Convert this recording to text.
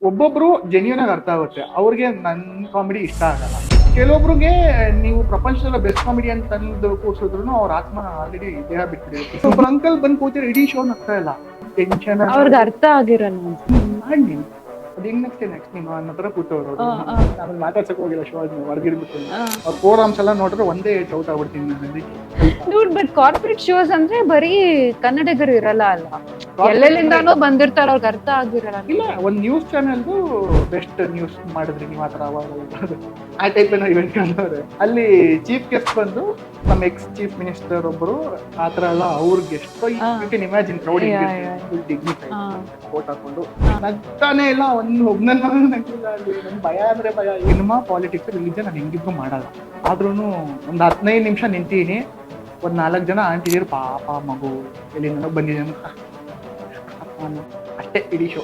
ಒಬ್ಬೊಬ್ರು ಜೆನ್ಯೂನ್ ಆಗಿ ಅರ್ಥ ಆಗುತ್ತೆ, ಅವ್ರಿಗೆ ನನ್ನ ಕಾಮಿಡಿ ಇಷ್ಟ ಆಗಲ್ಲ. ಕೆಲವೊಬ್ರಿಗೆ ನೀವು ಪ್ರಪಂಚದಲ್ಲ ಬೆಸ್ಟ್ ಕಾಮಿಡಿ ಅಂತ ತಂದು ಕೂರ್ಸಿದ್ರು ಅವ್ರ ಆತ್ಮ ಆಲ್ರೆಡಿ ದೇಹ ಬಿಟ್ಬಿಡಿರುತ್ತೆ. ಒಬ್ಬ ಅಂಕಲ್ ಬಂದು ಕೂತಿರೋ ಇಡೀ ಶೋ ನಗ್ತಾ ಇಲ್ಲ, ಟೆನ್ಷನ್ ಅವ್ರಿಗೆ ಅರ್ಥ ಆಗಿರಲ್ಲ. ಮಾಡಿ ಅದೇನ್ ನೆಕ್ಸ್ಟ್ ನೀವು ನನ್ನ ಹತ್ರ ಕೂತವ್ರು. ಆಮೇಲೆ ಮಾತಾಡ್ಸಕ್ ಹೋಗಿಲ್ಲ, ಶೋ ಆದ್ಮೇಲೆ ಹೊರಗಿರ್ಬಿಟ್ಟು ಅವ್ರ ಪ್ರೋಗ್ರಾಮ್ಸ್ ಎಲ್ಲ ನೋಡಿದ್ರೆ ಒಂದೇ ಔಟ್ ಆಗ್ಬಿಡ್ತೀನಿ ನಾನು. ಡ್ಯೂಡ್, ಬಟ್ ಕಾರ್ಪೊರೇಟ್ ಶೋಸ್ ಅಂದ್ರೆ ಬರೀ ಕನ್ನಡಿಗರು ಇರಲ್ಲ ಅಲ್ಲ, ಎಲ್ಲೆಲ್ಲಿಂದಾನೋ ಬಂದಿರ್ತಾರ, ಅವ್ರಿಗೆ ಅರ್ಥ ಆಗಿರಲ್ಲ. ಇಲ್ಲ, ಒಂದ್ ನ್ಯೂಸ್ ಚಾನೆಲ್ದು ಬೆಸ್ಟ್ ನ್ಯೂಸ್ ಮಾಡಿದ್ರಿ ನೀವು ಆತರ ಅವಾಗ ಆ ಟೈಪ್ ಏನೋ ಇವೆಂಟ್ ಕಂಡವ್ರೆ. ಅಲ್ಲಿ ಚೀಫ್ ಗೆಸ್ಟ್ ಬಂದು ನಮ್ಮ ಎಕ್ಸ್ ಚೀಫ್ ಮಿನಿಸ್ಟರ್ ಒಬ್ಬರು ಆತರ ಎಲ್ಲ ಅವ್ರ guest. You can imagine crowd dignify coat ಹಾಕೊಂಡು ನಗ್ತಾನೆ ಇಲ್ಲ. ಒಬ್ಬನನ್ನ ನಗಿಲ್ಲ. ನನ್ ಭಯ ಅಂದ್ರೆ ಭಯ. ಸಿನಿಮಾ, ಪಾಲಿಟಿಕ್ಸ್, ರಿಲಿಜನ್ ನಾನು ಹೆಂಗಿದ್ರು ಮಾಡಲ್ಲ. ಆದ್ರೂ ಒಂದ್ 15 ನಿಮಿಷ ನಿಂತೀನಿ. ಒಂದ್ 4 ಜನ ಆಂಟಿದಿರು ಪಾಪ ಮಗು ಎಲ್ಲಿ ಬಂದಿದೆ ಅಷ್ಟೇ ಇಡೀ ಶೋ.